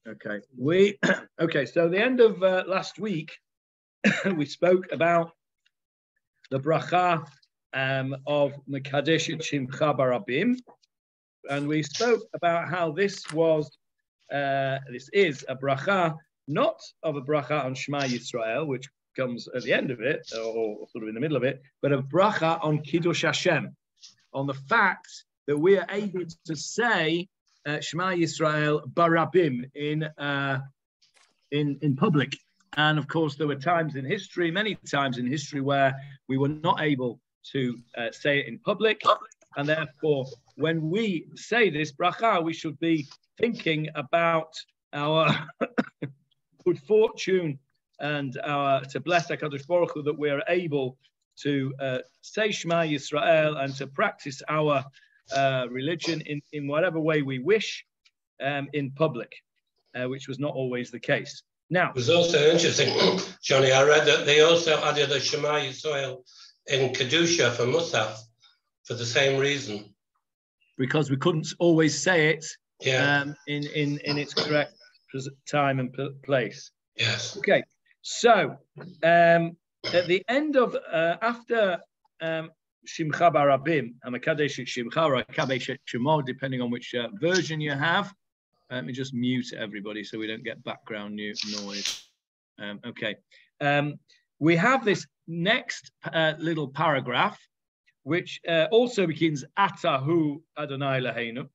Okay. Okay. So the end of last week, we spoke about the bracha of Mekadesh Shimcha Barabim, and we spoke about how this is a bracha, not of a bracha on Shema Yisrael, which comes at the end of it, or sort of in the middle of it, but a bracha on Kiddush Hashem, on the fact that we are able to say Shema Yisrael Barabim in public. And of course, there were times in history, many times in history, where we were not able to say it in public. And therefore, when we say this bracha, we should be thinking about our good fortune and to bless HaKadosh Baruch Hu that we are able to say Shema Yisrael and to practice our religion in whatever way we wish in public, which was not always the case. Now, it was also interesting, Johnny, I read that they also added a Shema Yisrael in Kedusha for Musaf for the same reason. Because we couldn't always say it in its correct time and place. Yes. Okay, so at the end of, after Shimcha Barabim, Hamakadesh Shimcha or Kadesh Shemo, depending on which version you have. Let me just mute everybody so we don't get background noise. Okay. We have this next little paragraph, which also begins Atahu Adonai Laheinu.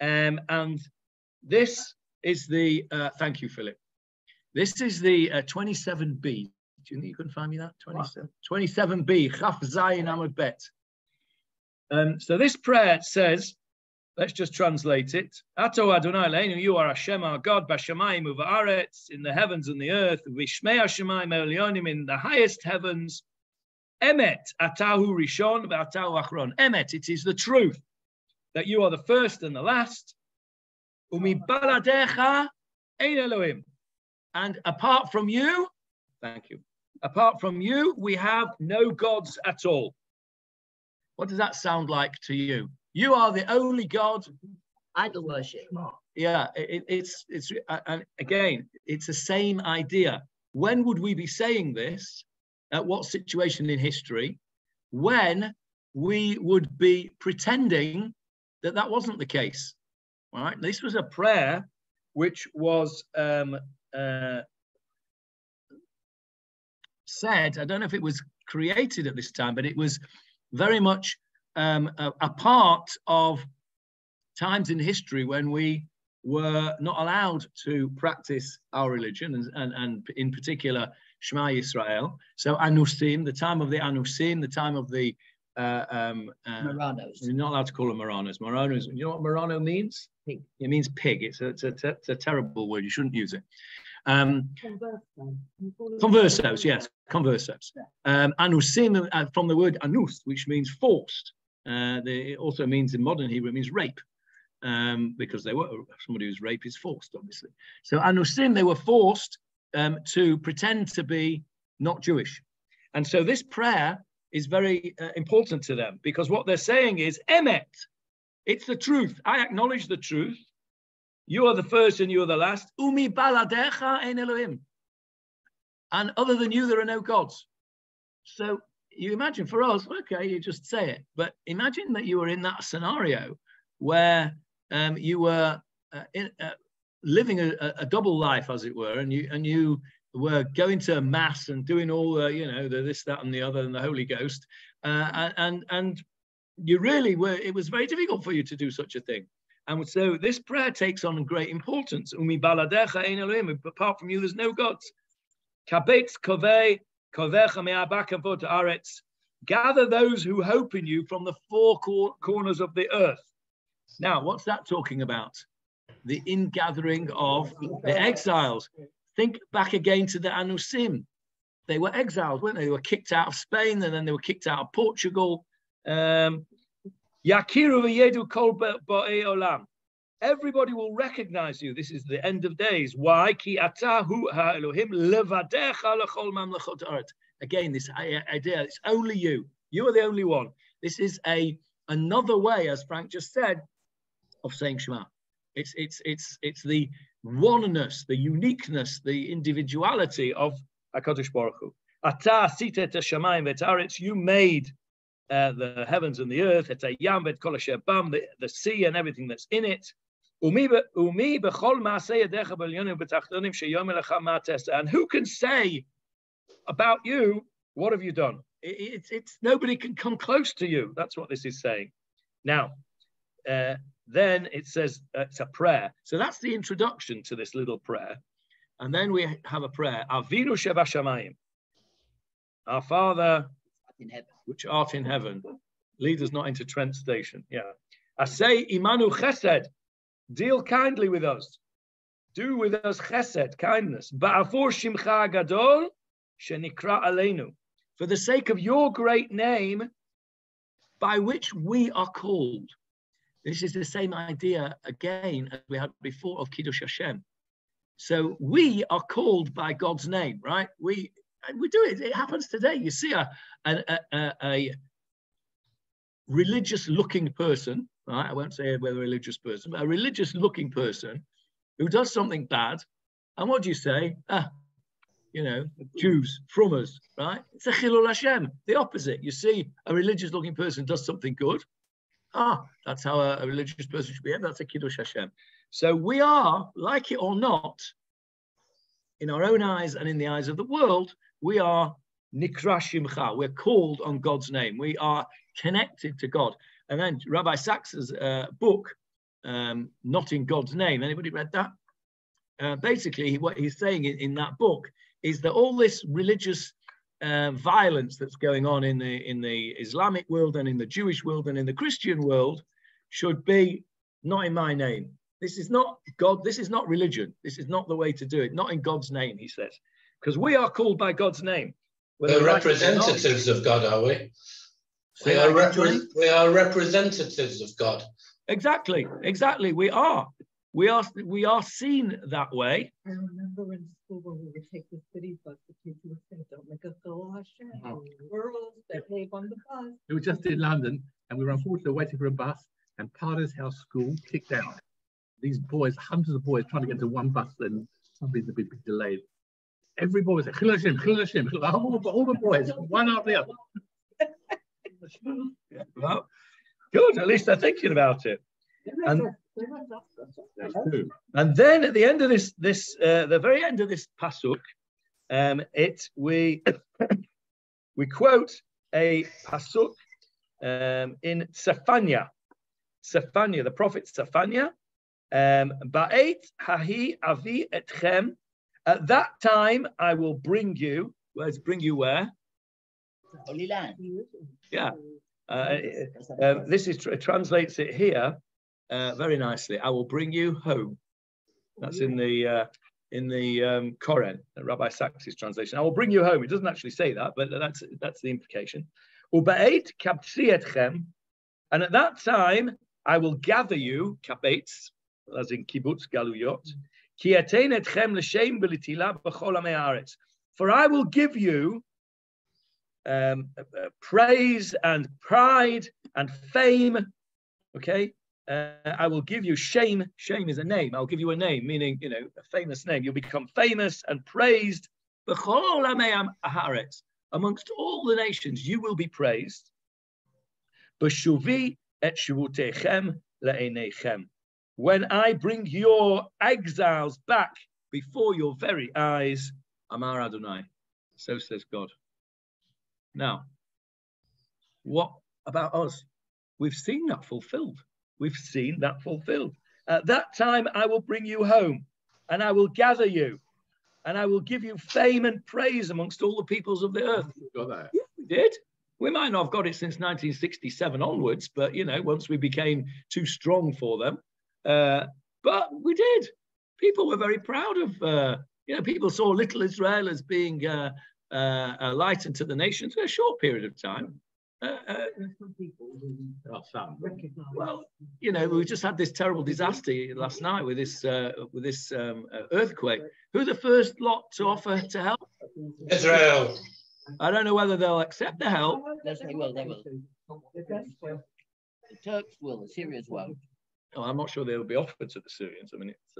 And this is the, thank you, Philip. This is the 27b. Do you think you can find me that? 27b, Chaf Zayin Amud Bet. So this prayer says, let's just translate it. Ato Adonai Leinu, you are Hashem, our God, Bashamayim Uva'aretz, in the heavens and the earth, Vishmei Hashemayim Elyonim, in the highest heavens. Emet, Atahu Rishon, Atahu Achron. Emet, it is the truth that you are the first and the last. Umi Baladecha Ein Elohim. And apart from you, thank you, apart from you, we have no gods at all. What does that sound like to you? You are the only God. Idol worship. Yeah, it's and again, it's the same idea. When would we be saying this? At what situation in history? When we would be pretending that that wasn't the case. All right. This was a prayer which was said. I don't know if it was created at this time, but it was very much a part of times in history when we were not allowed to practice our religion, and in particular Shema Yisrael. So Anusim, the time of the Anusim, the time of the Maranos. You're not allowed to call them Maranos. Maranos, you know what Marano means? Pig. It means pig. It's a terrible word. You shouldn't use it. Conversos, yes, conversos. Anusim, from the word anus, which means forced. It also means in modern Hebrew, it means rape, because they were somebody who's raped is forced, obviously. So anusim, they were forced to pretend to be not Jewish, and so this prayer is very important to them, because what they're saying is emet. It's the truth. I acknowledge the truth. You are the first and you are the last. Umi baladecha ein Elohim. And other than you, there are no gods. So you imagine for us, okay, you just say it. But imagine that you were in that scenario where you were living a double life, as it were, and you were going to mass and doing all the, the this, that, and the other, and the Holy Ghost, and you really were. It was very difficult for you to do such a thing. And so this prayer takes on great importance. Umi baladecha ein Elohim. Apart from you, there's no gods. Kabetz kovei kovecha me'abakavot haaretz. Gather those who hope in you from the four corners of the earth. Now, what's that talking about? The ingathering of the exiles. Think back again to the Anusim. They were exiles, weren't they? They were kicked out of Spain, and then they were kicked out of Portugal. Yakiru v'yedu kol ba'ei olam. Everybody will recognize you. This is the end of days. Why? Ki atahu ha'elohim levadecha l'chol mamlechot haaretz. Again, this idea, it's only you. You are the only one. This is another way, as Frank just said, of saying Shema. It's the oneness, the uniqueness, the individuality of HaKadosh Baruch Hu. Ata asita et hashamayim v'et haaretz, you made the heavens and the earth, et hayam v'et kol asher bam, the sea and everything that's in it. Umi b'chol ma'aseh yadecha b'elyonim v'tachtonim sheyom elecha ma testa. And who can say about you, what have you done? It's nobody can come close to you. That's what this is saying. Now, then it says it's a prayer. So that's the introduction to this little prayer. And then we have a prayer. Avinu sheba shamayim. Our Father, which art in heaven. Lead us not into Trent Station. Yeah. I say, imanu chesed. Deal kindly with us. Do with us chesed, kindness. Ba'afur shimcha gadol shenikra aleinu. For the sake of your great name, by which we are called. This is the same idea again as we had before of Kiddush Hashem. So we are called by God's name, right? We do it. It happens today. You see a religious-looking person, right? I won't say whether a religious person, but a religious-looking person who does something bad. And what do you say? Jews, frummers, right? It's a chilul Hashem, the opposite. You see a religious-looking person does something good. That's how a religious person should behave. That's a Kiddush Hashem. So we are, like it or not, in our own eyes and in the eyes of the world, we are Nikra Shimcha. We're called on God's name. We are connected to God. And then Rabbi Sachs's book, Not in God's Name. Anybody read that? Basically, what he's saying in that book is that all this religious violence that's going on in the Islamic world and in the Jewish world and in the Christian world should be not in my name. This is not God. This is not religion. This is not the way to do it. Not in God's name, he says, because we are called by God's name. We're representatives of God, are we? We are representatives of God. Exactly. We are. We are seen that way. I remember in school when we would take the city bus, the teacher would say, "Don't make us go Hashem. Girls behave on the bus." We were just in London, and we were unfortunately waiting for a bus, and Parder's House School kicked out. These boys, hundreds of boys, trying to get to one bus, and somebody's a bit delayed. Every boy was like, "Chil Hashem, Chil Hashem." All the boys, one after the other. Well, good. At least they're thinking about it. And then at the end of the very end of this pasuk, we quote a pasuk in Zephaniah, the prophet Zephaniah. Ba'et hahi avi etchem. At that time I will bring you. Bring you where? Holy Land. Yeah. This translates it here very nicely. I will bring you home. That's in the Koren, Rabbi Sachs's translation. I will bring you home. It doesn't actually say that, but that's the implication. Uba'et kabtzi etchem, and at that time I will gather you, kabeitz, as in kibbutz galuyot, ki atein etchem l'shem v'litila b'chol amei haaretz. For I will give you praise and pride and fame. Okay, I will give you shame. Shame is a name. I'll give you a name, meaning a famous name. You'll become famous and praised. B'chol amei haaretz, amongst all the nations, you will be praised. B'shuvi et shuvutechem le'einechem. When I bring your exiles back before your very eyes, Amar Adonai. So says God. Now, what about us? We've seen that fulfilled. We've seen that fulfilled. At that time, I will bring you home, and I will gather you, and I will give you fame and praise amongst all the peoples of the earth. Got that? Yeah, we did. We might not have got it since 1967 onwards, but, once we became too strong for them. But we did. People were very proud of, people saw little Israel as being a light unto the nations for a short period of time. Well, we just had this terrible disaster last night with this earthquake. Who are the first lot to offer to help? Israel. I don't know whether they'll accept the help. Yes, they will. The Turks will. The Syrians won't. well, I'm not sure they'll be offered to the Syrians. I mean, it's,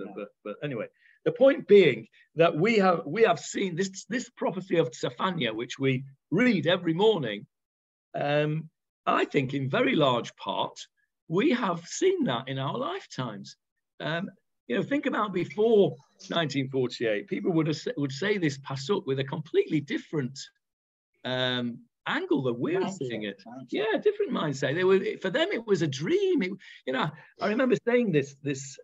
but anyway, the point being that we have seen this prophecy of Tefilah, which we read every morning. I think in very large part we have seen that in our lifetimes. Think about before 1948, people would say this pasuk with a completely different angle that we're seeing it. Yeah, different mindset. For them, it was a dream. I remember saying this.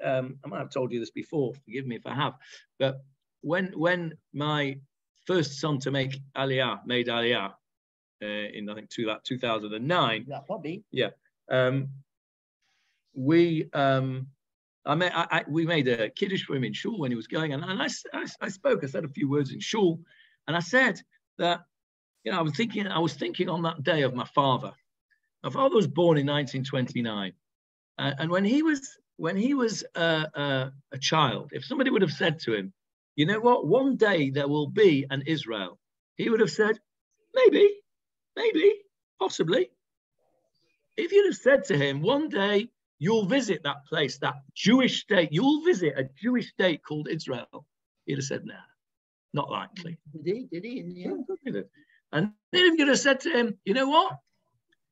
I might have told you this before. Forgive me if I have. But when my first son to make Aliyah made Aliyah in I think 2009. Yeah, probably. Yeah. We made a kiddush for him in shul when he was going, and I said a few words in shul, and I said that. I was thinking on that day of my father. My father was born in 1929, and when he was a child, if somebody would have said to him, "You know what? One day there will be an Israel," he would have said, "Maybe, possibly." If you'd have said to him, "One day you'll visit that place, that Jewish state, you'll visit a Jewish state called Israel," he'd have said, "Nah, not likely." Did he? Yeah. And then if you'd have said to him, "You know what?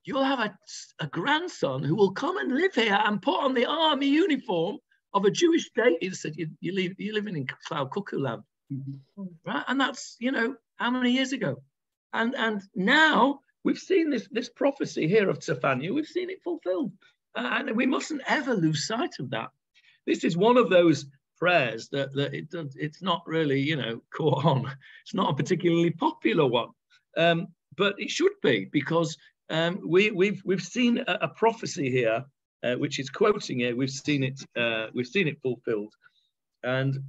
You'll have a grandson who will come and live here and put on the army uniform of a Jewish state," he'd have said, "You're living in cloud cuckoo land." Right? And that's, how many years ago? And now we've seen this prophecy here of Tefilah. We've seen it fulfilled. And we mustn't ever lose sight of that. This is one of those prayers that it's not really, caught on. It's not a particularly popular one. But it should be, because we've seen a prophecy here, which is quoting it. We've seen it fulfilled, and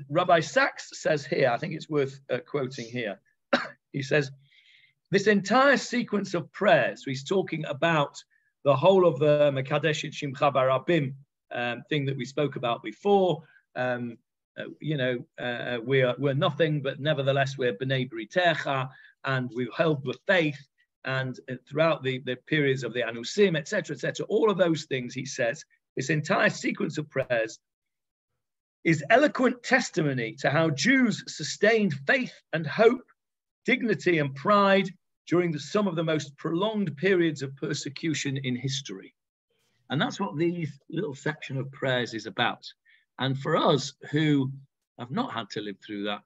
Rabbi Sachs says here, I think it's worth quoting here. He says this entire sequence of prayers. He's talking about the whole of the Mekadesh et Shimcha Barabim thing that we spoke about before. We're nothing, but nevertheless we're b'nei britecha, and we've held the faith, and throughout the periods of the anusim, etc., all of those things, he says, this entire sequence of prayers is eloquent testimony to how Jews sustained faith and hope, dignity and pride during some of the most prolonged periods of persecution in history. And that's what these little section of prayers is about. And for us who have not had to live through that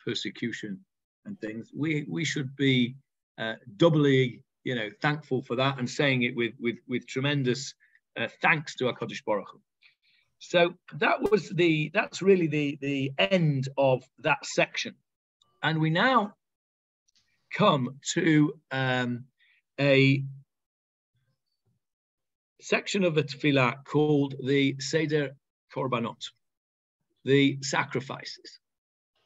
persecution and things, we should be doubly, thankful for that, and saying it with tremendous thanks to HaKadosh Baruch Hu. So that's really the end of that section, and we now come to a section of the Tefilah called the Seder Korbanot, the sacrifices.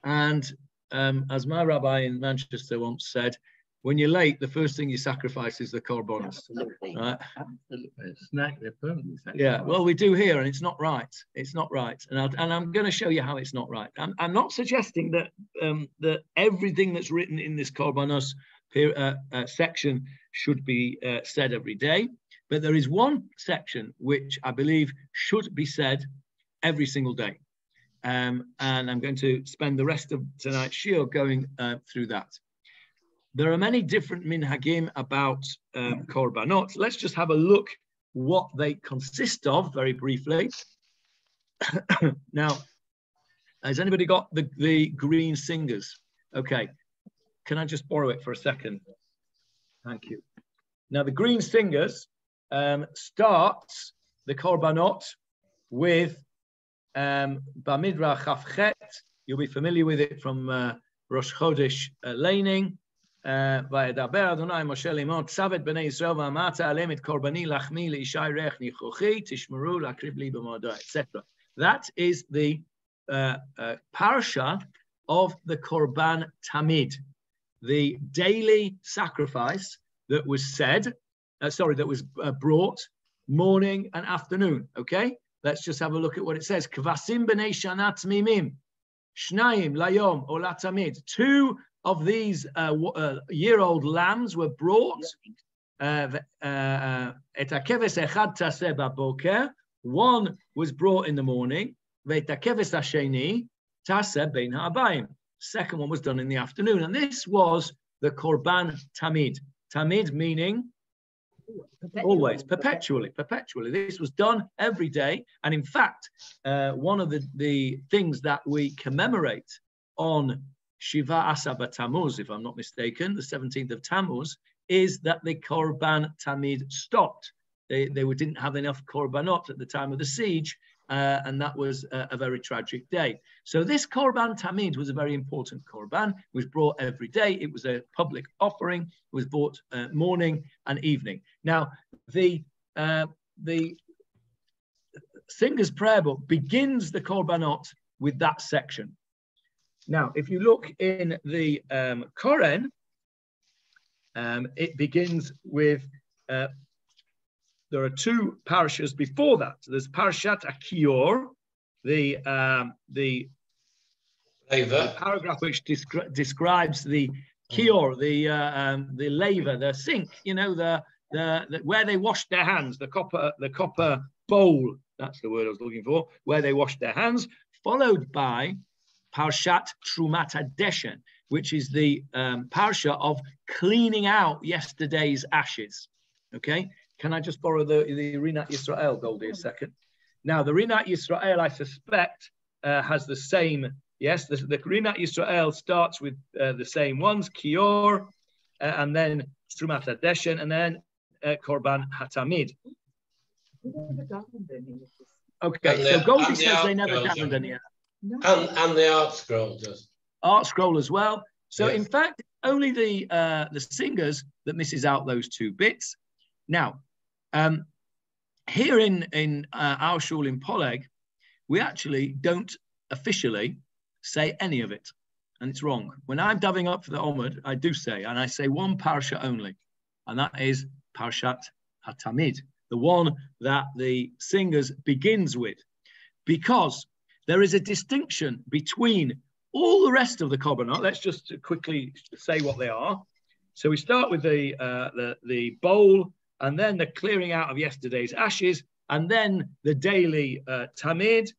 And as my rabbi in Manchester once said, when you're late, the first thing you sacrifice is the Korbanot. Absolutely. Right? Absolutely. Snack, they're permanently sacrificed. Yeah, well, we do here, and it's not right. It's not right, and I'm going to show you how it's not right. I'm not suggesting that everything that's written in this Korbanos section should be said every day, but there is one section which I believe should be said every single day, and I'm going to spend the rest of tonight's shiur going through that. There are many different minhagim about korbanot. Let's just have a look what they consist of very briefly. Now, has anybody got the green singers? Okay, can I just borrow it for a second? Thank you. Now, the green singers starts the korbanot with Bamidra Chavchet. You'll be familiar with it from Rosh Chodesh Laning. וידבר אדוני משה לאמור צו את בני ישראל ואמרת עליהם את קורבני לחמי לאישי ריח ניחוחי תשמרו להקריב לי במועדו, etc. That is the parashah of the Korban Tamid, the daily sacrifice that was brought morning and afternoon. Okay, let's just have a look at what it says. Kvasim b'nei shana tmimim shnayim layom or latamid. Two of these year-old lambs were brought One was brought in the morning. Second one was done in the afternoon. And this was the Korban Tamid. Tamid meaning always, perpetually. This was done every day. And in fact, one of the things that we commemorate on Shiva Asaba Tammuz, if I'm not mistaken, the 17th of Tammuz, is that the Korban Tamid stopped. They didn't have enough Korbanot at the time of the siege, and that was a very tragic day. So this Korban Tamid was a very important Korban. It was brought every day. It was a public offering. It was brought morning and evening. Now, the Singer's Prayer Book begins the Korbanot with that section. Now, if you look in the Koren, it begins with... there are two parashas before that. There's Parashat Shiur, the paragraph which describes the Shiur, the laver, the sink, you know, the where they washed their hands, the copper bowl. That's the word I was looking for. Where they washed their hands, followed by Parashat Trumat HaDeshen, which is the parasha of cleaning out yesterday's ashes. Okay. Can I just borrow the Rinat Yisrael, Goldie, a second? Now, the Rinat Yisrael, I suspect, has the same, yes, the Rinat Yisrael starts with the same ones, Shiur, and then Trumat HaDeshen, and then Korban Hatamid. Okay, so Goldie says they never davened any. And the art scroll does. Art scroll as well. So, yes. In fact, only the singers that misses out those two bits. Now, here in our shul in Poleg, we actually don't officially say any of it, and it's wrong. When I'm davening up for the Omid, I do say, and I say one parasha only, and that is Parashat HaTamid, the one that the singers begins with, because there is a distinction between all the rest of the Korbanot. Let's just quickly say what they are. So we start with the bowl, and then the clearing out of yesterday's ashes, and then the daily tamid,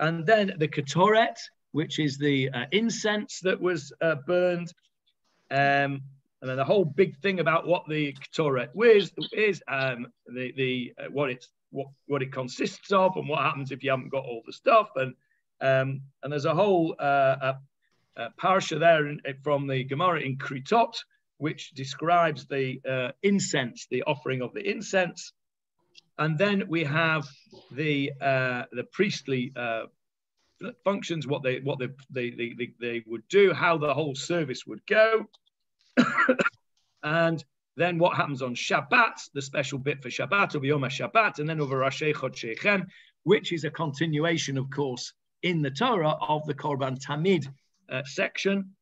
and then the ketoret, which is the incense that was burned, and then the whole big thing about what the ketoret is what it consists of, and what happens if you haven't got all the stuff, and there's a whole parasha there from the Gemara in Kritot, which describes the incense, the offering of the incense. And then we have the priestly functions, what they would do, how the whole service would go. And then what happens on Shabbat, the special bit for Shabbat, over Yom HaShabbat, and then over Rashi Chodshechem, which is a continuation, of course, in the Torah of the Korban Tamid section.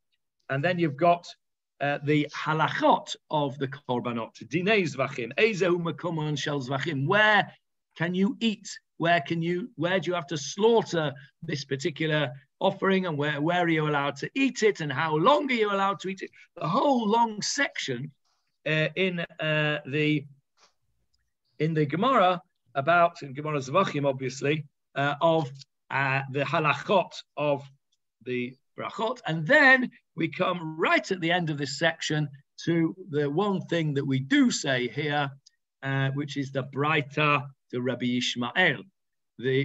And then you've got the halachot of the korbanot, dinei zvachim, ezehu makomon shel zvachim. Where can you eat? Where do you have to slaughter this particular offering, and where are you allowed to eat it, and how long are you allowed to eat it? The whole long section in the Gemara about, in Gemara Zvachim, obviously, of the halachot of the brachot, and then we come right at the end of this section to the one thing that we do say here, which is the Braita to Rabbi Yishmael,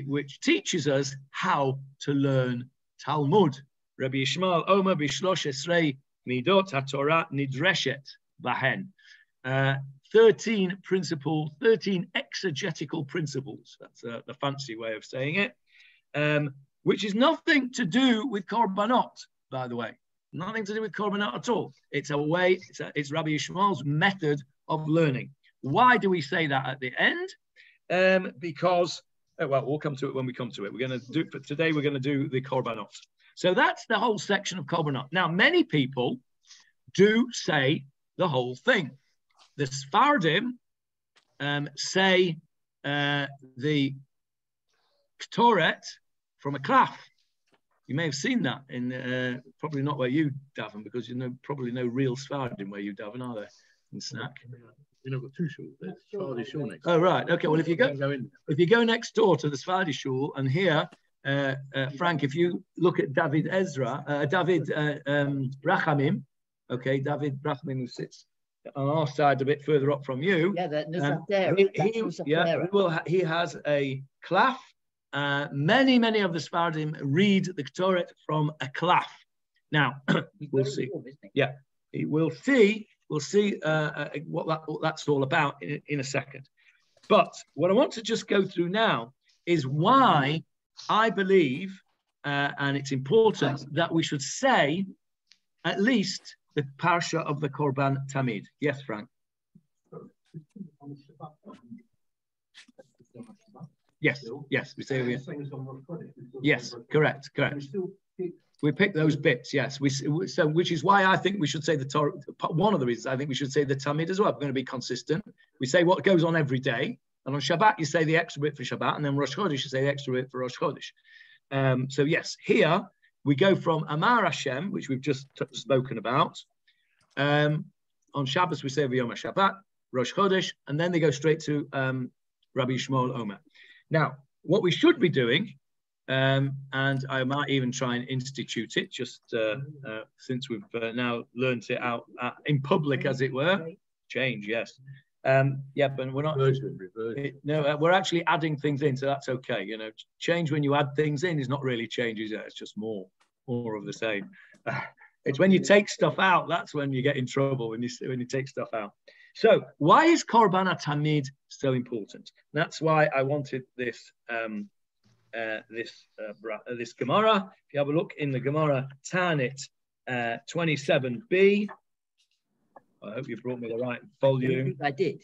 which teaches us how to learn Talmud. Rabbi Yishmael Omer b'shlosh esrei midot haTorah nidreshet bahen. 13 principles, 13 exegetical principles. That's the fancy way of saying it, which is nothing to do with Korbanot, by the way. Nothing to do with Korbanot at all. It's a way, it's Rabbi Yishmael's method of learning. Why do we say that at the end? Because, well, we'll come to it when we come to it. We're going to do, for today, we're going to do the Korbanot. So that's the whole section of Korbanot. Now, many people do say the whole thing. The Sephardim say the Ketoret from a klaf. You may have seen that in probably not where you daven, because you know probably no real Sephardim where you daven, are there? In Snack. We've got two shuls. There's Sephardi shul next. Oh, right. Okay. Well, if you Don't go in if you go next door to the Sephardi shul, and here, Frank, if you look at David Rachamim, okay, David Rachamim, who sits on our side a bit further up from you. Yeah, that he has a klaf. Many of the Sephardim read the Ketores from a klaf. Now we'll see. Yeah, we'll see. We'll see what that's all about in a second. But what I want to just go through now is why I believe, and it's important, that we should say at least the parashah of the Korban Tamid. Yes, Frank? Yes, we say yes, correct. We pick those bits, yes. So, which is why I think we should say the Torah. One of the reasons I think we should say the Tamid as well. We're going to be consistent. We say what goes on every day, and on Shabbat you say the extra bit for Shabbat, and then Rosh Chodesh you say the extra bit for Rosh Chodesh. So yes, here we go from Amar Hashem, which we've just spoken about. On Shabbos we say V'yom HaShabbat, Rosh Chodesh, and then they go straight to Rabbi Shmuel Omer. Now, what we should be doing, and I might even try and institute it, just since we've now learned it out in public, as it were. Change, yes. Yeah, but we're not. No, we're actually adding things in, so that's okay. You know, change when you add things in is not really change, is it? It's just more of the same. It's when you take stuff out that's when you get in trouble, when you take stuff out. So why is Korban Tamid so important? That's why I wanted this this Gemara. If you have a look in the Gemara Tanit 27b. I hope you brought me the right volume. I did.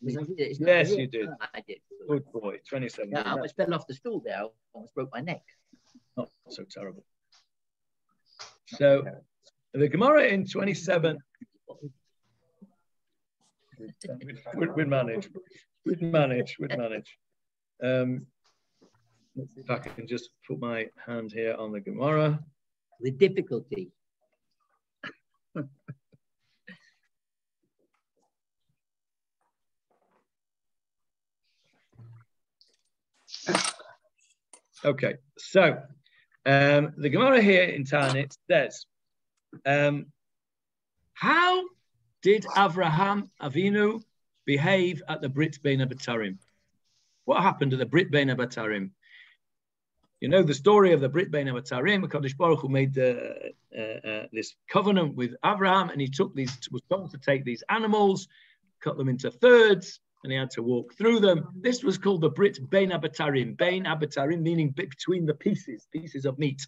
Yes, you did. I did. Good boy. 27. Yeah, I almost fell off the stool there. I almost broke my neck. Not so terrible. So the Gemara in 27. We'd manage. We'd manage. Let's see if I can just put my hand here on the Gemara. The difficulty. Okay, so the Gemara here in Tanit says, how did Avraham Avinu behave at the Brit Bein HaBetarim? What happened to the Brit Bein HaBetarim? You know the story of the Brit Bein HaBetarim. HaKadosh Baruch Hu made this covenant with Avraham, and he was told to take these animals, cut them into thirds, and he had to walk through them. This was called the Brit Bein HaBetarim. Bein HaBetarim meaning between the pieces of meat.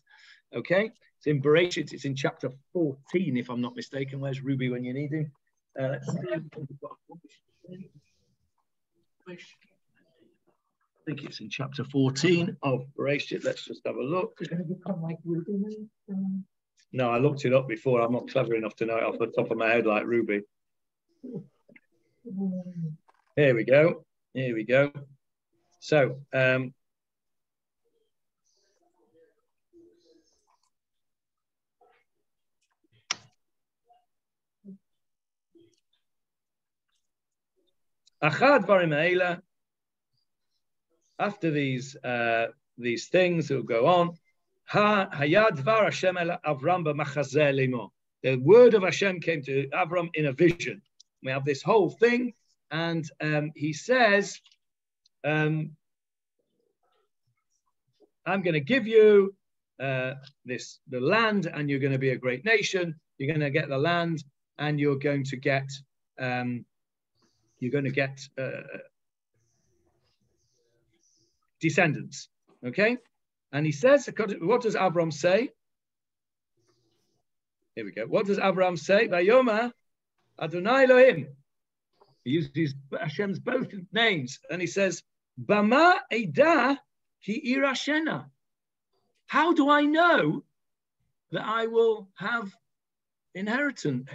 Okay, it's in Bereshit. It's in chapter 14, if I'm not mistaken. Where's Ruby when you need him? Let's see. I think it's in chapter 14 of Bereshit. Let's just have a look. No, I looked it up before. I'm not clever enough to know it off the top of my head like Ruby. Here we go. So, after these things will go on, the word of Hashem came to Avram in a vision. We have this whole thing, and he says, I'm going to give you the land, and you're going to be a great nation. You're going to get the land, and you're going to get descendants. Okay, and he says, what does Avram say? Here we go. What does Avram say? Vayoma Adonai Elohim. He uses Hashem's both names, and he says, Bama Eda Ki Irashena. How do I know that I will have inheritors?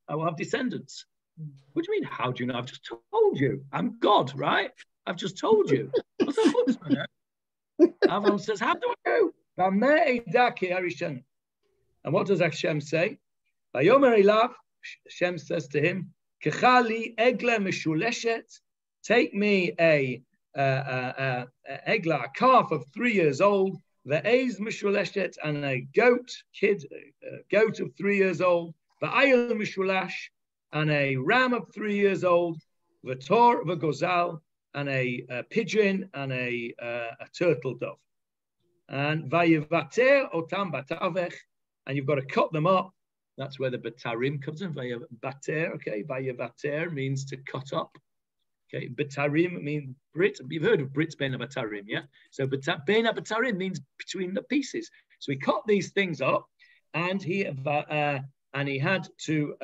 I will have descendants. What do you mean? How do you know? I've just told you. I'm God, right? I've just told you. What's that? Avram says, how do I know? Bama Eda Ki Irashena. And what does Hashem say? Vayomer Elav. Hashem says to him, Kechali egle meshuleshet. Take me a egla, a calf of 3 years old, ve'ez meshuleshet, and a goat, goat of 3 years old, ve'ayel meshulash, and a ram of 3 years old, ve'tor ve'gozal, and a pigeon, and a turtle dove. And vayivater otam batavech, and you've got to cut them up. That's where the batarim comes in. Vayivater, okay, vayivater means to cut up. Okay, batarim means Brit. You've heard of Brits bein batarim, yeah? So bein batarim means between the pieces. So he cut these things up, and he had to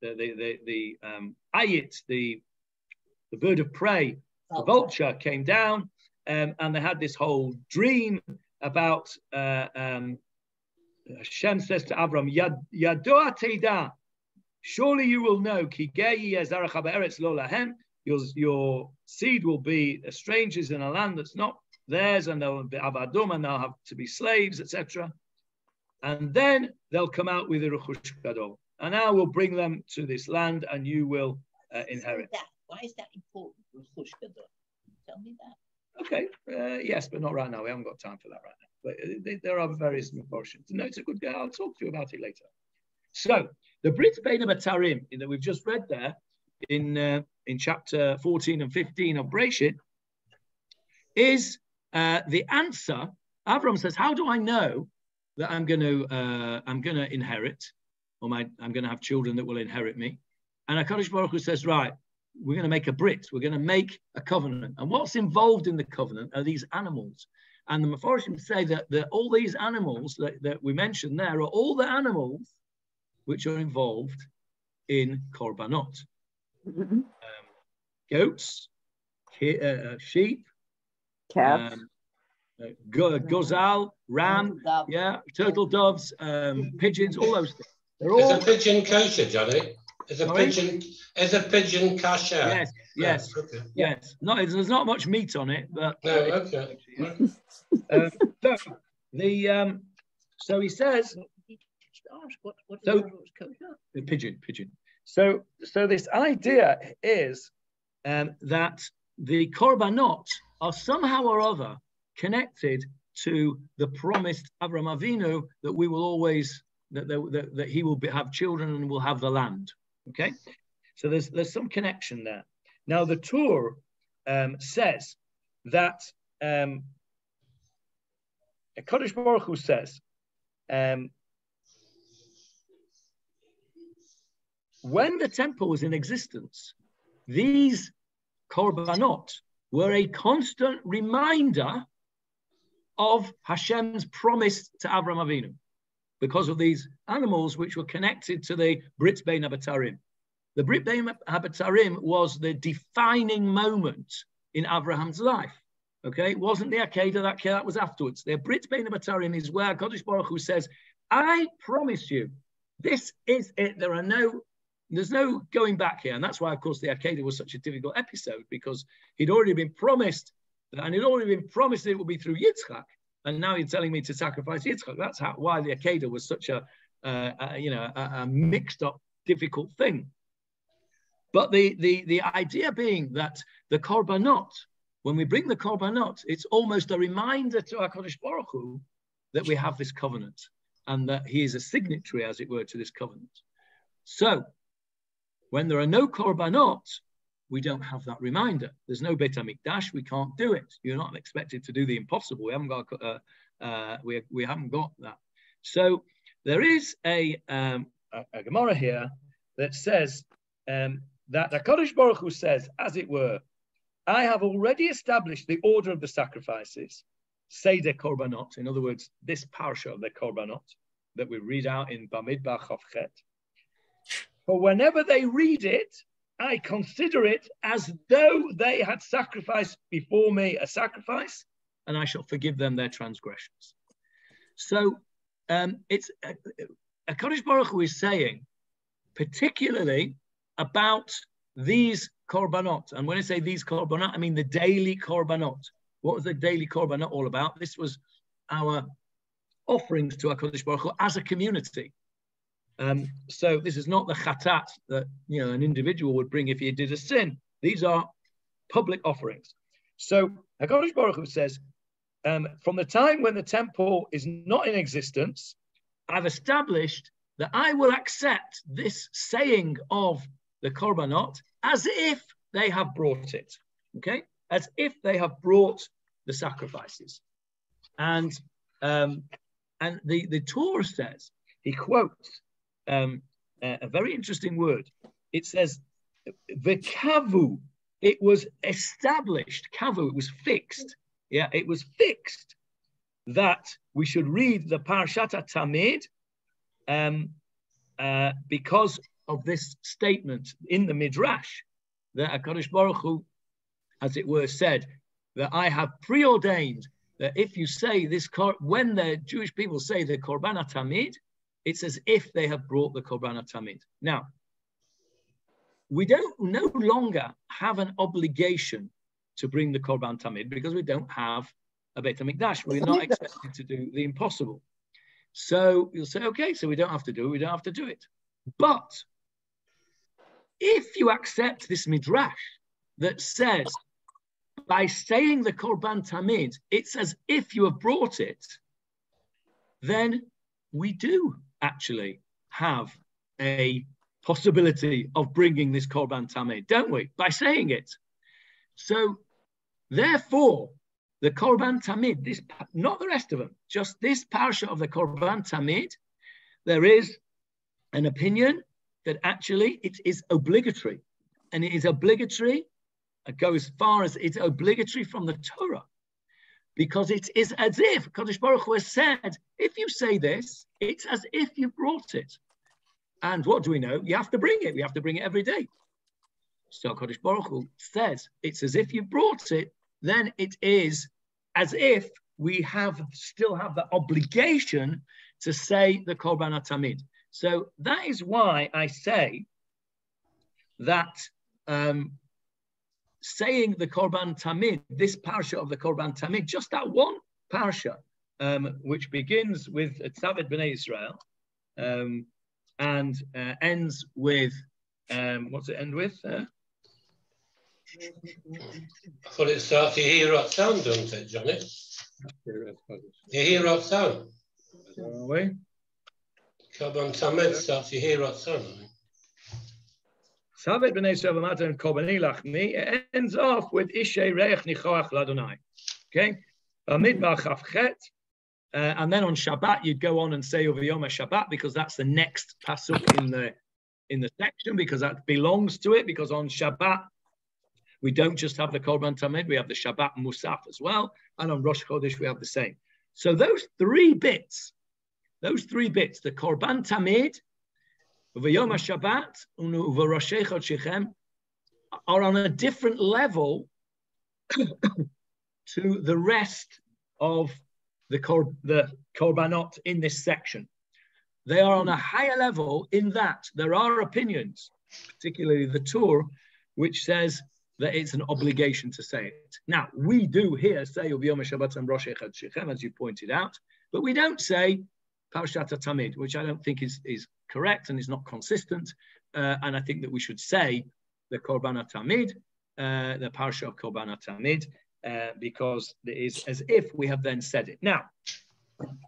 the ayit, the bird of prey, the vulture came down, and they had this whole dream about Hashem says to Avram, Yadoa Teida, surely you will know, your seed will be strangers in a land that's not theirs, and they'll be avadum, and they'll have to be slaves, etc. And then they'll come out with a rechush gadol, and I will bring them to this land, and you will inherit. Why is that important? Rechush gadol. Tell me that. Okay, yes, but not right now. We haven't got time for that right now. But there are various portions. No, it's a good guy. I'll talk to you about it later. So the Brit Bein Batarim that we've just read there in chapter 14 and 15 of Breshit is the answer. Avram says, "How do I know that I'm going to inherit, or I'm going to have children that will inherit me?" And HaKadosh Baruch Hu says, "Right, we're going to make a brit. We're going to make a covenant. And what's involved in the covenant are these animals." And the Mefarshim say that all these animals that we mentioned there are all the animals which are involved in Korbanot. Goats, sheep, Cats, gozal, ram, yeah, turtle doves, pigeons, all those things. Is a pigeon kosher, Johnny? Is a pigeon kosher? Yes. Okay. Yes. No, there's not much meat on it, but okay. So he says. The pigeon. So this idea is that the Korbanot are somehow or other connected to the promised Avraham Avinu that we will always that he will have children and will have the land. Okay, so there's some connection there. Now the Torah says that Kodesh Baruch Hu says when the temple was in existence, these Korbanot were a constant reminder of Hashem's promise to Avraham Avinu, because of these animals which were connected to the Brit Bein Habatarim. The Brit Bein Habatarim was the defining moment in Abraham's life. Okay, it wasn't the Akedah, that was afterwards. The Brit Bein Habatarim is where Kodesh Baruch Hu says, I promise you, this is it. There's no going back here. And that's why, of course, the Akedah was such a difficult episode, because he'd already been promised, and he'd already been promised it would be through Yitzchak. And now you're telling me to sacrifice Yitzchak. That's why the Akedah was such a mixed up, difficult thing. But the idea being that the Korbanot, when we bring the Korbanot, it's almost a reminder to HaKadosh Baruch Hu that we have this covenant, and that he is a signatory, as it were, to this covenant. So when there are no Korbanot, we don't have that reminder. There's no Beit HaMikdash. We can't do it. You're not expected to do the impossible. We haven't got we haven't got that. So there is a Gemara here that says that HaKadosh Baruch Hu says, as it were, I have already established the order of the sacrifices, Seder Korbanot. In other words, this parashah of the Korbanot that we read out in Bamidbar Chavchet. For whenever they read it, I consider it as though they had sacrificed before me a sacrifice, and I shall forgive them their transgressions. So it's HaKadosh Baruch Hu is saying, particularly about these Korbanot. And when I say these Korbanot, I mean the daily Korbanot. What was the daily Korbanot all about? This was our offerings to HaKadosh Baruch Hu as a community. So this is not the chatat that an individual would bring if he did a sin. These are public offerings. So HaKadosh Baruch Hu says, from the time when the temple is not in existence, I've established that I will accept this saying of the Korbanot as if they have brought it, okay? As if they have brought the sacrifices. And the Torah says, he quotes a very interesting word. It says, v'kavu, it was established, kavu, it was fixed. Yeah, it was fixed that we should read the parashat Tamid because of this statement in the Midrash that HaKadosh Baruch Hu, as it were, said that I have preordained that if you say this, when the Jewish people say the Korban Tamid, it's as if they have brought the Korban Tamid. Now, we don't no longer have an obligation to bring the Korban Tamid because we don't have a Beit HaMikdash. We're not expected to do the impossible. So you'll say, okay, so we don't have to do it, we don't have to do it. But if you accept this Midrash that says, by saying the Korban Tamid, it's as if you have brought it, then we do actually have a possibility of bringing this Korban Tamid, don't we? By saying it. So, therefore, the Korban Tamid, this, not the rest of them, just this parashah of the Korban Tamid, there is an opinion that actually it is obligatory. And it is obligatory, it goes as far as it's obligatory from the Torah. Because it is as if Kadosh Baruch Hu has said, if you say this, it's as if you brought it. And what do we know? You have to bring it. We have to bring it every day. So Kadosh Baruch Hu says, it's as if you brought it, then it is as if we still have the obligation to say the Korban Tamid. So that is why I say that saying the Korban Tamid, this parashah of the Korban Tamid, just that one parashah, which begins with Tzavet B'nai Israel and ends with, what's it end with? I thought it starts Yehirot Sound, don't it, Johnny? Yehirot Sound. Korban Tamid starts Yehirot Sound. Tzavet B'nai Israel v'matan Korbani Lachmi. It ends off with Ishay Reich Nichoach Ladonai. Okay? Midbar Chavchet. And then on Shabbat, you'd go on and say over Yom HaShabbat, because that's the next pasuk in the section, because that belongs to it, because on Shabbat, we don't just have the Korban Tamid, we have the Shabbat Musaf as well, and on Rosh Chodesh, we have the same. So those three bits, the Korban Tamid, V'Yom HaShabbat, V'Roshei Chodshechem, are on a different level to the rest of the Korbanot in this section. They are on a higher level in that there are opinions, particularly the Torah, which says that it's an obligation to say it. Now, we do here say Yom HaShabbat and Rosh Chodshechem, as you pointed out, but we don't say Parashat Tamid, which I don't think is correct and is not consistent. And I think that we should say the Korban Tamid, the Parashat of Korban Tamid, because it is as if we have then said it. Now,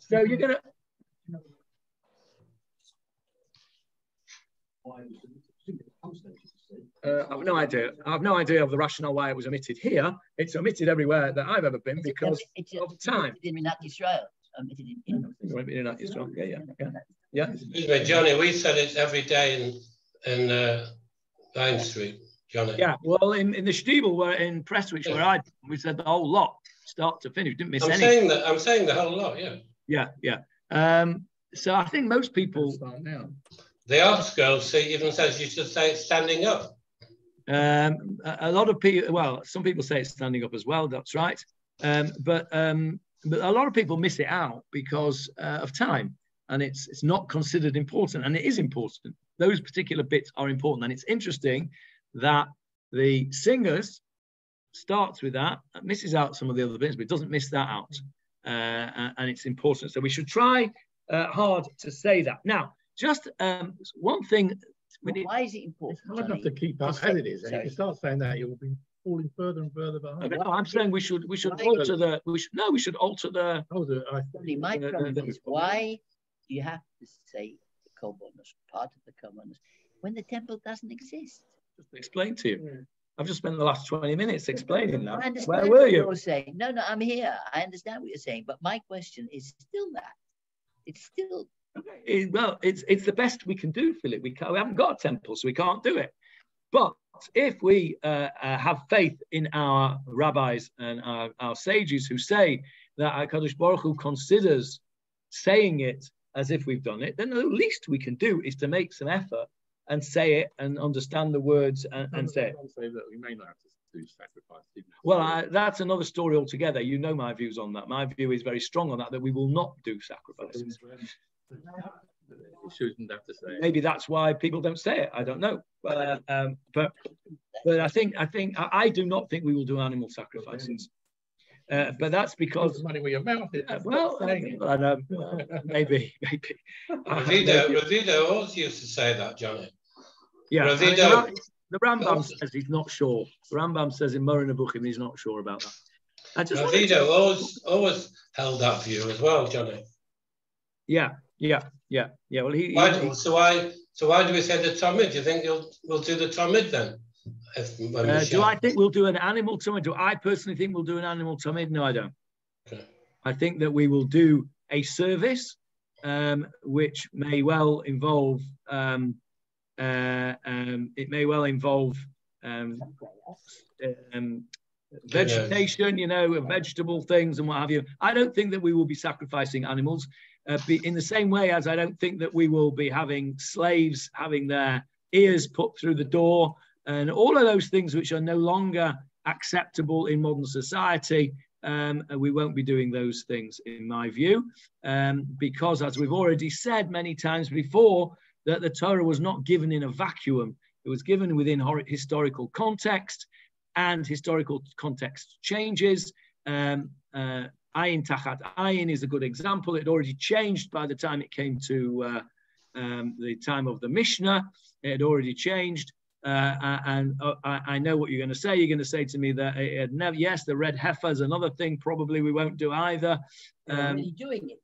so you're going to... I have no idea. I have no idea of the rationale why it was omitted here. It's omitted everywhere that I've ever been because of time. In Israel. Yeah. Excuse me, Johnny, we said it every day in Vine Street, Johnny. Yeah, well, in the Stiebel, in Prestwich, where we said the whole lot, start to finish, didn't miss anything. I'm saying the whole lot, yeah. Yeah. So I think most people... The article even says you should say it's standing up. A lot of people, well, some people say it's standing up as well, that's right. But a lot of people miss it out because of time, and it's not considered important, and it is important. Those particular bits are important, and it's interesting that the singers starts with that, misses out some of the other bits, but it doesn't miss that out, and it's important. So we should try hard to say that. Now, Just one thing. Why is it important? It's hard enough to keep up as it is. And if you start saying that, you'll be falling further and further behind. No, I'm saying we should alter the. We should alter the. Only my problem is why do you have to say the Korbanot, part of the Korbanot, when the temple doesn't exist? Just explain to you. Yeah. I've just spent the last 20 minutes explaining that. I understand Where were you? You're saying. No, I'm here. I understand what you're saying, but my question is still that. It's still. Okay. Well, it's the best we can do, Philip. We haven't got a temple, so we can't do it. But if we have faith in our rabbis and our sages who say that HaKadosh Baruch Hu considers saying it as if we've done it, then the least we can do is to make some effort and say it and understand the words and say it. Say that we may not have to do sacrifice. Well, that's another story altogether. You know my views on that. My view is very strong on that we will not do sacrifices. Shouldn't have to say it. Maybe that's why people don't say it. I don't know. But I do not think we will do animal sacrifices. But that's because money where your mouth is. Maybe. Ravida always used to say that, Johnny. Yeah. The Rambam also says he's not sure. The Rambam says in Moreh Nevuchim he's not sure about that. Ravida always held that view as well, Johnny. Yeah. Well, so why do we say the Tamid? Do you think we'll do the Tamid then? Do I think we'll do an animal Tamid? Do I personally think we'll do an animal Tamid? No, I don't. Okay. I think that we will do a service, which may well involve. It may well involve vegetation, vegetable things and what have you. I don't think that we will be sacrificing animals. In the same way as I don't think that we will be having slaves having their ears put through the door and all of those things which are no longer acceptable in modern society. We won't be doing those things, in my view, because as we've already said many times before, that the Torah was not given in a vacuum. It was given within historical context, and historical context changes. Ayin Tachat Ayin is a good example. It already changed by the time it came to the time of the Mishnah. It had already changed. And I know what you're going to say. You're going to say to me that it had never, yes, the red heifer is another thing probably we won't do either. Doing it.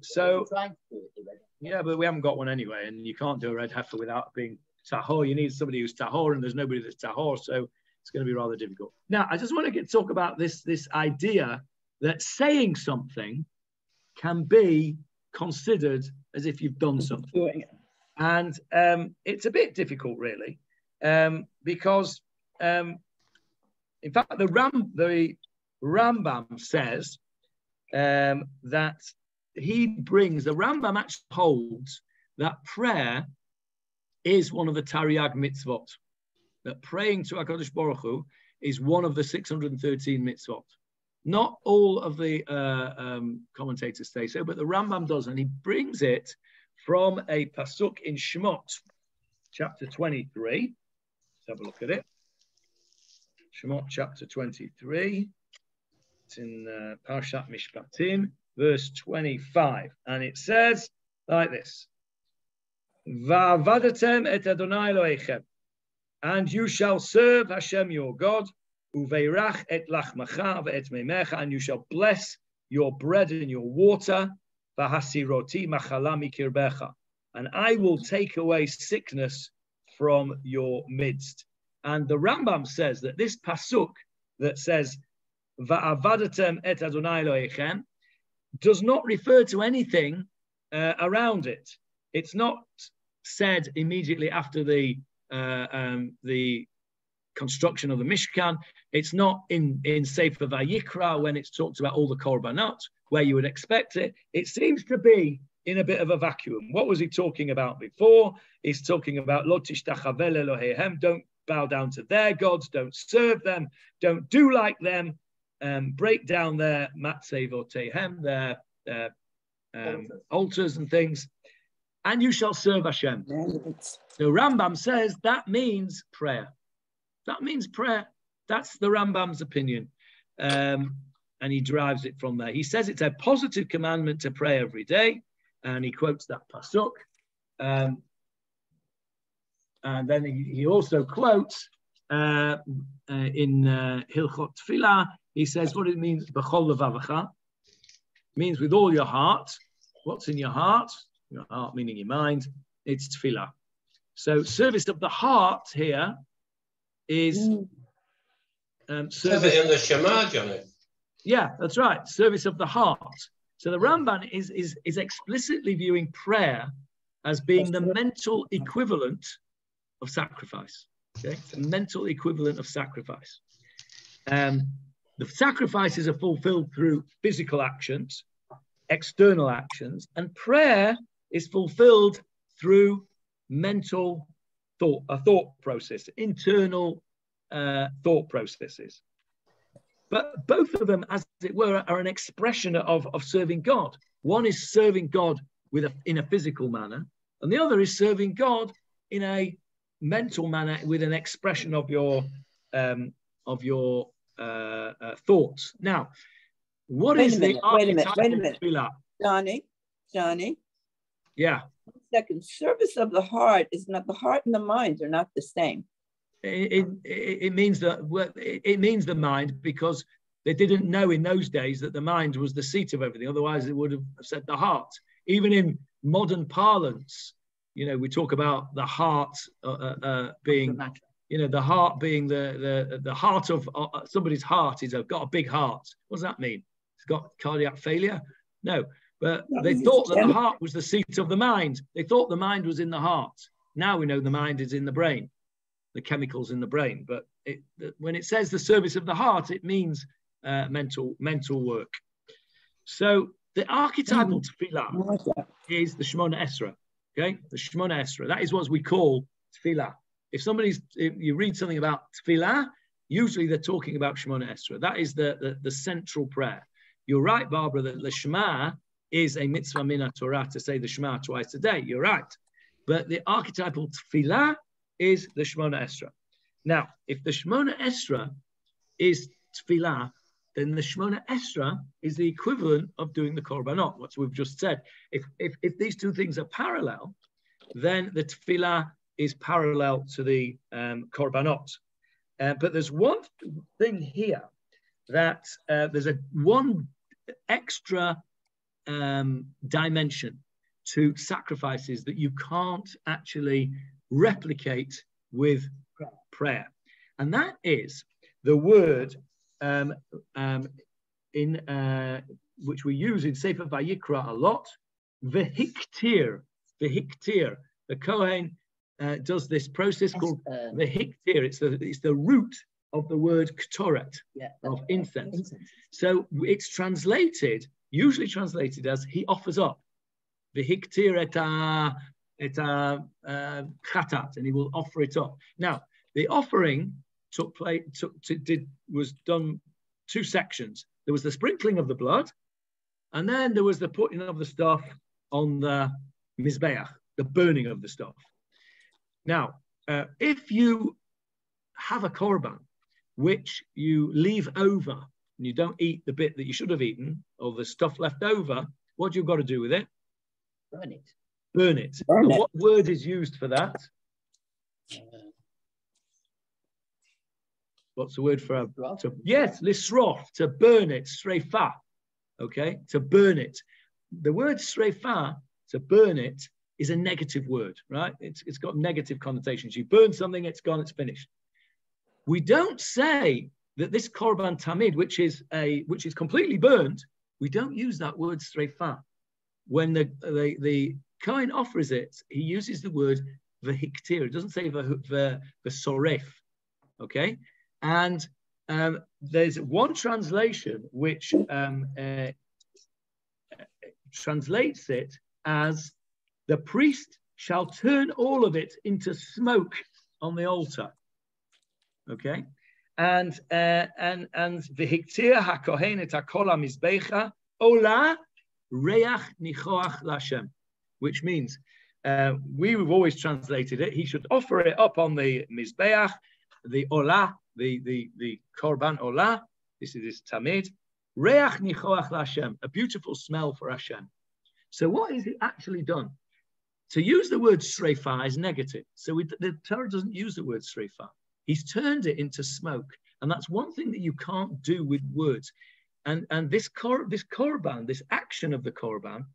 So, trying to do it, yeah, but we haven't got one anyway, and you can't do a red heifer without being tahor. You need somebody who's tahor, and there's nobody that's tahor, so it's going to be rather difficult. Now, I just want to talk about this idea that saying something can be considered as if you've done something. And it's a bit difficult, really, because, in fact, the Rambam says that the Rambam actually holds that prayer is one of the Tariag mitzvot, that praying to HaKadosh Baruch Hu is one of the 613 mitzvot. Not all of the commentators say so, but the Rambam does, and he brings it from a pasuk in Shemot, chapter 23. Let's have a look at it. Shemot, chapter 23. It's in Parashat Mishpatim, verse 25, and it says like this: "Va'avadatem et Adonai Elohechem, and you shall serve Hashem your God. Uveirach et lachmacha ve'et meimecha, and you shall bless your bread and your water. V'hasiroti machala mikirbecha, and I will take away sickness from your midst." And the Rambam says that this pasuk that says "Va'avadatem et Adonai Elohechem" does not refer to anything around it. It's not said immediately after the construction of the Mishkan. It's not in Sefer Vayikra when it's talked about all the Korbanot, where you would expect it. It seems to be in a bit of a vacuum. What was he talking about before? He's talking about Lo tishtachaveh Elohehem, don't bow down to their gods, don't serve them, don't do like them, break down their matzevoteihem, their altars and things, and you shall serve Hashem. The Rambam says that means prayer. That means prayer. That's the Rambam's opinion. And he derives it from there. He says it's a positive commandment to pray every day. And he quotes that pasuk. and then he also quotes in Hilchot Tefilah. He says what it means. B'chol levavacha means with all your heart. What's in your heart? Your heart meaning your mind. It's Tefilah. So service of the heart here is service in the Shema, Johnny. Yeah, that's right. Service of the heart. So the Ramban is explicitly viewing prayer as being the mental equivalent of sacrifice. Okay, it's a mental equivalent of sacrifice. The sacrifices are fulfilled through physical actions, external actions, and prayer is fulfilled through mental thought process, internal thought processes. But both of them, as it were, are an expression of serving God. One is serving God in a physical manner, and the other is serving God in a mental manner with an expression of your thoughts. Now, what is the archetypal Tefilah? Johnny. Yeah. 1 second. Service of the heart is not, the heart and the mind are not the same. It means the mind, because they didn't know in those days that the mind was the seat of everything. Otherwise, it would have said the heart. Even in modern parlance, we talk about the heart being, the heart being the heart of somebody's heart is got a big heart. What does that mean? It's got cardiac failure? No, but they thought that the heart was the seat of the mind. They thought the mind was in the heart. Now we know the mind is in the brain, the chemicals in the brain. But when it says the service of the heart, it means mental work. So the archetypal Tefilah is the Shemona Esrei. Okay, the Shemona Esrei. That is what we call Tefilah. If you read something about Tefilah, usually they're talking about Shemona Esrei. That is the central prayer. You're right, Barbara, that the Shema is a mitzvah min Torah to say the Shema twice a day. You're right. But the archetypal Tefilah is the Shemona Esrei. Now, if the Shemona Esrei is Tefilah, then the Shemona Esrei is the equivalent of doing the Korbanot, what we've just said. If these two things are parallel, then the Tefilah is parallel to the Korbanot. But there's one thing here that there's one extra dimension to sacrifices that you can't actually replicate with prayer. And that is the word which we use in Sefer Vayikra a lot, vehiktir. The Kohen does this process called vehiktir. It's the root of the word ktoret, of incense. So it's usually translated as he offers up. Vehiktir et chatat, and he will offer it up. Now, the offering was done two sections. There was the sprinkling of the blood, and then there was the putting of the stuff on the mizbeach, the burning of the stuff. Now, if you have a korban which you leave over and you don't eat the bit that you should have eaten, or the stuff left over, what do you got to do with it? Burn it. Burn it. And what word is used for that? What's the word for yes, lisrof, to burn it, sreifa. Okay, to burn it. The word sreifa, to burn it, is a negative word, right? It's got negative connotations. You burn something, it's gone, it's finished. We don't say that this Korban Tamid, which is completely burned, we don't use that word sreifa. When the Kohen offers it, he uses the word vehiktir. It doesn't say v'soref. Okay, and there's one translation which translates it as the priest shall turn all of it into smoke on the altar. Okay, and v'hiktir hakohen et hakol hamizbecha ola reach nichoach l'Hashem, which means we've always translated it. He should offer it up on the mizbeach, the olah, the korban olah. This is his tamid. Reach nichoach l'Hashem, a beautiful smell for Hashem. So what is it actually done? to use the word sreifa is negative. So the Torah doesn't use the word sreifa. He's turned it into smoke. And that's one thing that you can't do with words. And this korban, this action of the korban,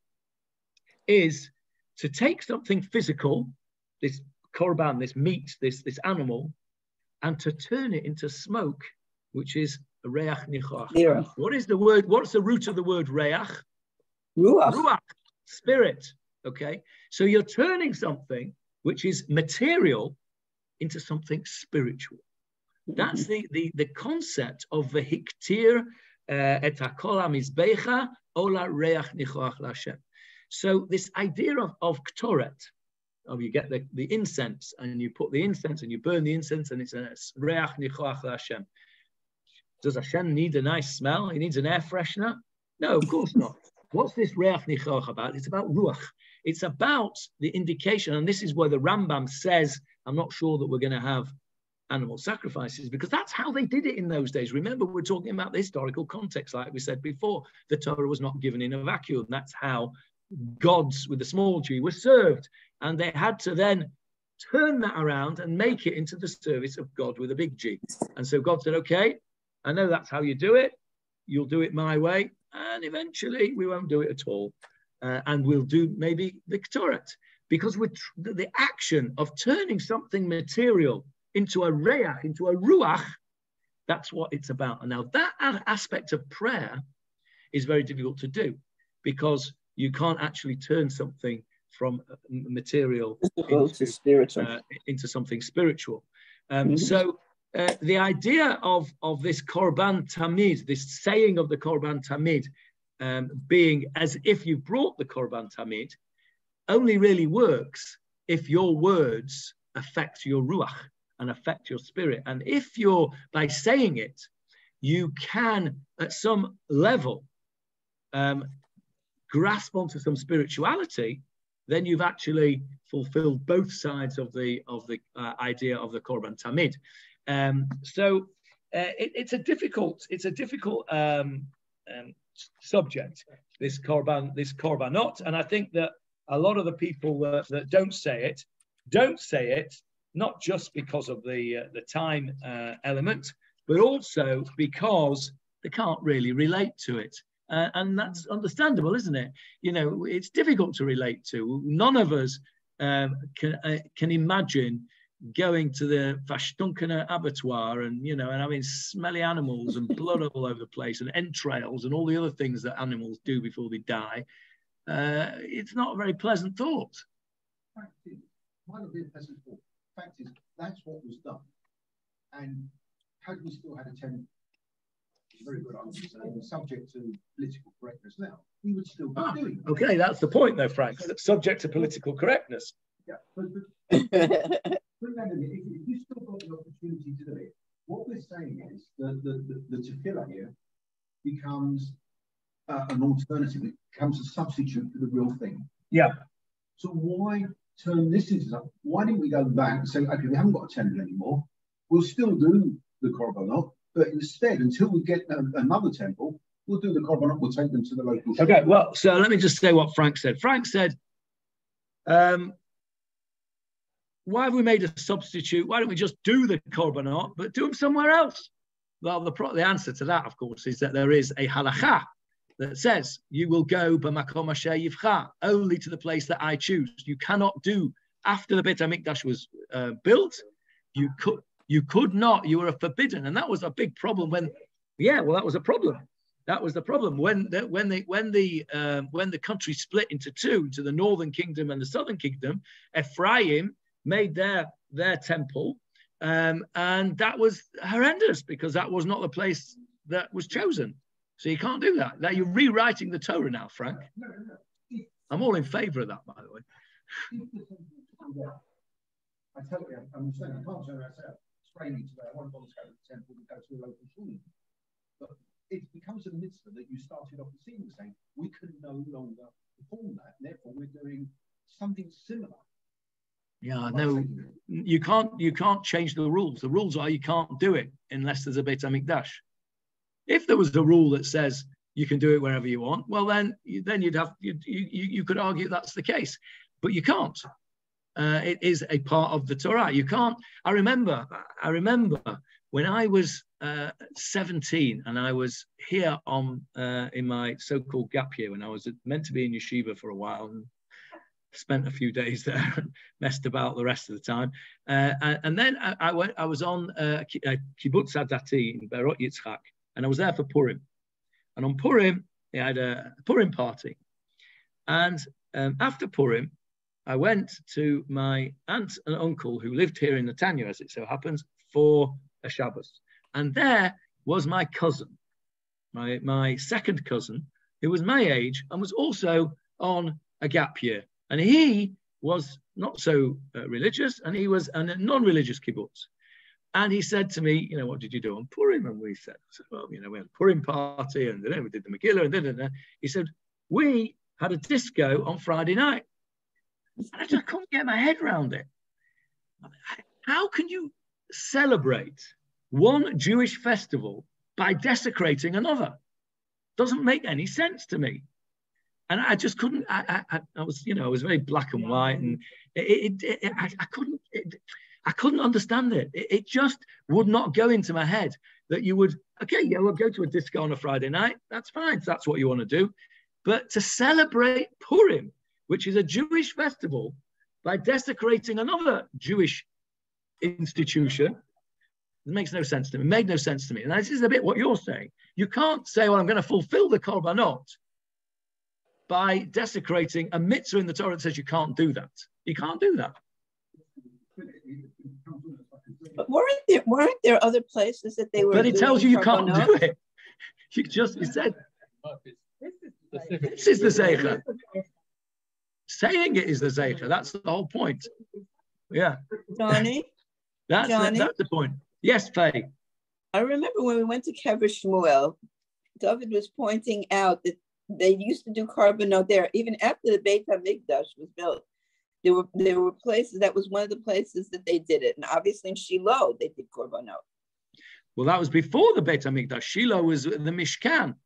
is to take something physical, this korban, this meat, this animal, and to turn it into smoke, which is reach nichoach. Yeah. What is the word? What's the root of the word reach? Ruach. Ruach, spirit. Okay, so you're turning something which is material into something spiritual. That's the concept of the hiktir et hakol hamizbecha ola reach nichoach l'Hashem. So this idea of ktoret, you get the incense and you put the incense and you burn the incense and it's a reach nichoach l'Hashem. Does Hashem need a nice smell? He needs an air freshener? No, of course not. What's this reach nichoach about? It's about ruach. It's about the indication, and this is where the Rambam says, I'm not sure that we're going to have animal sacrifices, because that's how they did it in those days. Remember, we're talking about the historical context, like we said before. The Torah was not given in a vacuum. That's how gods with a small g were served. And they had to then turn that around and make it into the service of God with a big G. And so God said, okay, I know that's how you do it. You'll do it my way. And eventually we won't do it at all. And we'll do maybe the Ktoret. Because with the action of turning something material into a reach, into a ruach, that's what it's about. And now that aspect of prayer is very difficult to do, because you can't actually turn something from material into something spiritual. So the idea of this Korban Tamid, this saying of the Korban Tamid, being as if you brought the Korban Tamid, only really works if your words affect your ruach and affect your spirit. And if you're, by saying it, you can at some level grasp onto some spirituality, then you've actually fulfilled both sides of the idea of the Korban Tamid. So it's a difficult subject, this Korbanot, and I think that a lot of the people that don't say it not just because of the time element, but also because they can't really relate to it. And that's understandable, isn't it? You know, it's difficult to relate to. None of us can imagine going to the Vashtunkana abattoir and, you know, and having smelly animals and blood all over the place and entrails and all the other things that animals do before they die. It's not a very pleasant thought. Fact is, might not be a pleasant thought. Fact is, that's what was done. And had we still had a temple, very good answer, subject to political correctness now, we would still be doing it. Okay, that's the point though, Frank, subject to political correctness. Yeah, but if you still got the opportunity to do it, what we're saying is that the Tefilah here becomes an alternative, it becomes a substitute for the real thing. Yeah. So why turn this into something? Why didn't we go back and say, okay, we haven't got a temple anymore, we'll still do the Korbanot, but instead, until we get another temple, we'll do the Korbanot, we'll take them to the local shop. Okay, well, so let me just say what Frank said. Frank said, why have we made a substitute? Why don't we just do the Korbanot, but do them somewhere else? Well, the answer to that, of course, is that there is a halakha that says you will go b'makom asher yivcha, only to the place that I choose. You cannot do, after the Beit HaMikdash was built, you could not, you were forbidden. And that was a big problem when, that was a problem. That was the problem when the country split into two, to the northern kingdom and the southern kingdom. Ephraim made their temple, and that was horrendous because that was not the place that was chosen. So you can't do that. Now you're rewriting the Torah now, Frank. I'm all in favour of that, by the way. I totally understand. You can't turn around and say, it's raining today, I want to go to the temple and go to a local shul. But it becomes a mitzvah that you started off the scene saying, we can no longer perform that, and therefore we're doing something similar. Yeah, no, you can't change the rules. The rules are you can't do it unless there's a Beit HaMikdash. If there was a rule that says you can do it wherever you want, well then you could argue that's the case. but you can't. It is a part of the Torah. You can't. I remember when I was 17 and I was here in my so-called gap year, when I was meant to be in yeshiva for a while and spent a few days there and messed about the rest of the time. And then I was on Kibbutz Adati in Berot Yitzchak, and I was there for Purim. And on Purim, they had a Purim party. And after Purim, I went to my aunt and uncle who lived here in Netanya, as it so happens, for a Shabbos. And there was my cousin, my second cousin, who was my age and was also on a gap year. And he was not so religious, and he was a non-religious kibbutz. And he said to me, what did you do on Purim? And I said, well, we had a Purim party, and then we did the Megillah, and he said, we had a disco on Friday night. And I just couldn't get my head around it. How can you celebrate one Jewish festival by desecrating another? Doesn't make any sense to me. And I just couldn't. I was, I was very black and white, and I couldn't understand it. It just would not go into my head that you would. Okay, yeah, we'll go to a disco on a Friday night. That's fine. If that's what you want to do. But to celebrate Purim, which is a Jewish festival, by desecrating another Jewish institution, it makes no sense to me. It made no sense to me. And this is a bit what you're saying. You can't say, well, I'm going to fulfill the Korbanot by desecrating a mitzvah in the Torah that says you can't do that. You can't do that. But weren't there other places that they were? But it tells you can't do it. You said, this is the Zeicha. Saying it is the Zeicha. That's the whole point. Yeah. Johnny? That's the point. Yes, Faye. I remember when we went to Kever Shmuel, David was pointing out that they used to do Korbanot there. Even after the Beit HaMikdash was built, there were places, that was one of the places that they did it. And obviously in Shiloh, they did Korbanot. Well, that was before the Beit HaMikdash. Shiloh was the Mishkan.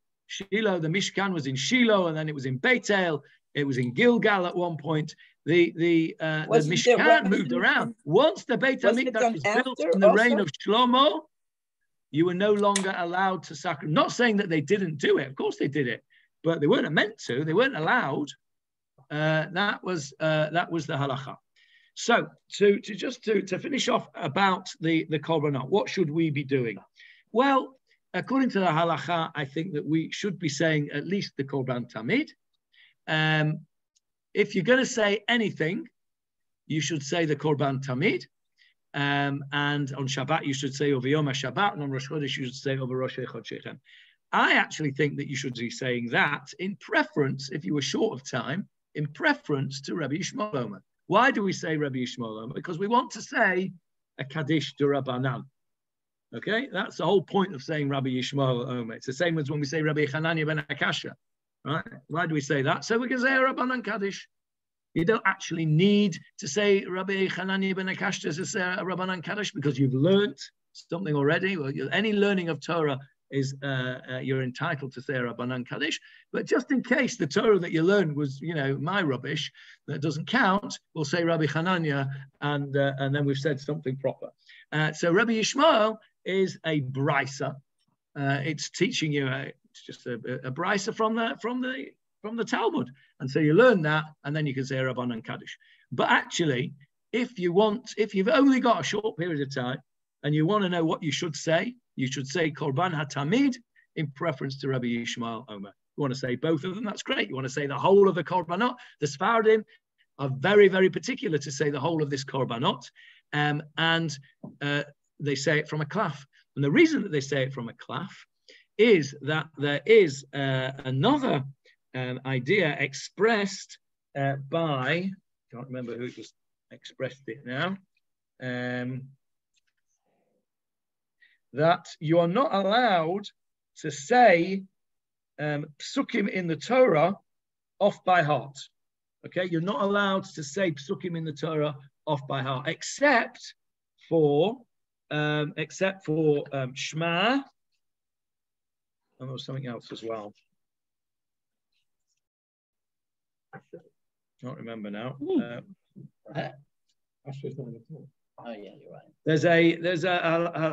The Mishkan was in Shiloh, and then it was in Beit El. It was in Gilgal at one point. The Mishkan moved around. Once the Beit HaMikdash was built in the reign of Shlomo, you were no longer allowed to sacrifice. Not saying that they didn't do it. Of course they did it. But they weren't meant to. They weren't allowed. That was the halacha. So to finish off about the korbanot, what should we be doing? Well, according to the halacha, I think that we should be saying at least the Korban Tamid. If you're going to say anything, you should say the Korban Tamid. And on Shabbat, you should say over Yom HaShabbat, and on Rosh Chodesh, you should say over Rosh Chodshechem. I actually think that you should be saying that in preference, if you were short of time, in preference to Rabbi Yishmael Omer. Why do we say Rabbi Yishmael Omer? Because we want to say a Kaddish to Rabbanan. Okay, that's the whole point of saying Rabbi Yishmael Omer. It's the same as when we say Rabbi Hanania ben Akasha. Right? Why do we say that? So we can say a Rabbanan Kaddish. You don't actually need to say Rabbi Hanania ben Akasha to say a Rabbanan Kaddish because you've learnt something already. Well, any learning of Torah is you're entitled to say a Rabbanan Kaddish, but just in case the Torah that you learned was, my rubbish that doesn't count, we'll say Rabbi Hanania, and then we've said something proper. So Rabbi Yishmael is a brisa. It's teaching you it's just a brisa from the Talmud, and so you learn that, and then you can say a Rabbanan Kaddish. But actually, if you've only got a short period of time, and you want to know what you should say Korban HaTamid in preference to Rabbi Yishmael Omer. You want to say both of them, that's great. You want to say the whole of the Korbanot. The Sephardim are very, very particular to say the whole of this Korbanot, and they say it from a klaf. And the reason that they say it from a klaf is that there is another idea expressed by, I can't remember who just expressed it now, that you are not allowed to say psukim in the Torah off by heart. Okay, you're not allowed to say psukim in the Torah off by heart, except for Shema, and there was something else as well. Can't remember now. Oh yeah, you're right. There's a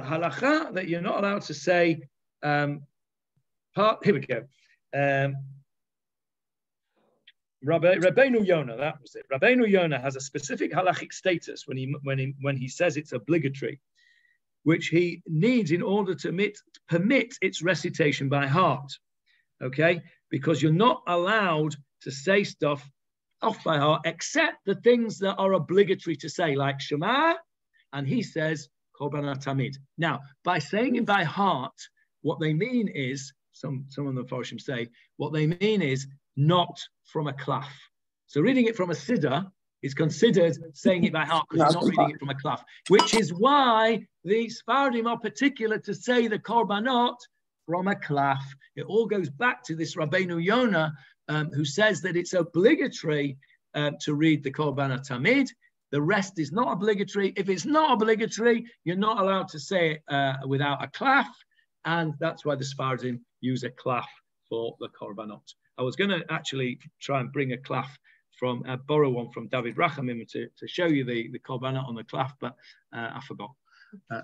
halacha that you're not allowed to say. Here we go. Rabbeinu Yonah, that was it. Rabbeinu Yonah has a specific halachic status when he says it's obligatory, which he needs in order to permit its recitation by heart. Okay, because you're not allowed to say stuff off by heart except the things that are obligatory to say, like Shema, and he says Korban Tamid. Now, by saying it by heart, what they mean is, some of the parashim say, what they mean is not from a klaf. So reading it from a siddur is considered saying it by heart because you're not reading it from a klaf, which is why the Sfaradim are particular to say the Korbanot from a klaf. It all goes back to this Rabbeinu Yonah, who says that it's obligatory to read the Korban Tamid. The rest is not obligatory. If it's not obligatory, you're not allowed to say it without a klaf, and that's why the Sfaradim use a klaf for the Korbanot. I was going to actually try and bring a klaf from, borrow one from David Rachamim to show you the Korbanot on the klaf, but I forgot.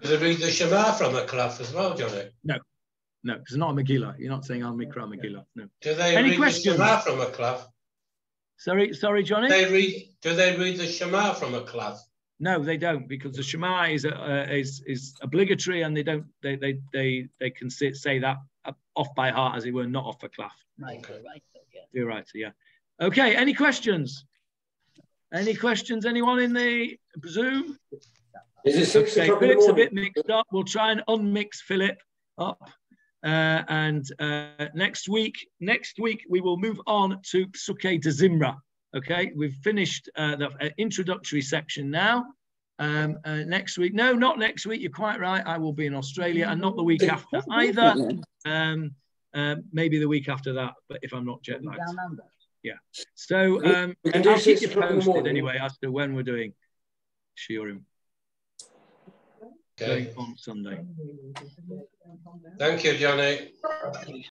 Do they read the Shema from a klaf as well, Johnny? No, it's not a Megillah. You're not saying Al Mikra Megillah. No. Do they Any read questions? the Shema from a klaf? Sorry, Johnny. Do they read the Shema from a klaf? No, they don't, because the Shema is obligatory, and they don't. They can say that off by heart, as it were, not off a klaf. Right, right, yeah. You're right, yeah. Okay. Any questions? Any questions? Anyone in the Zoom? Is it 6 o'clock in the Philip's a morning? bit mixed up. We'll try and unmix Philip up. And next week we will move on to Psukei de Zimra. Okay, we've finished the introductory section now. Next week, no, not next week. You're quite right. I will be in Australia, and not the week after either. Maybe the week after that, but if I'm not jet lagged. Yeah. So I'll keep you posted anyway as to when we're doing Shiurim. Okay. On Sunday. Thank you, Johnny.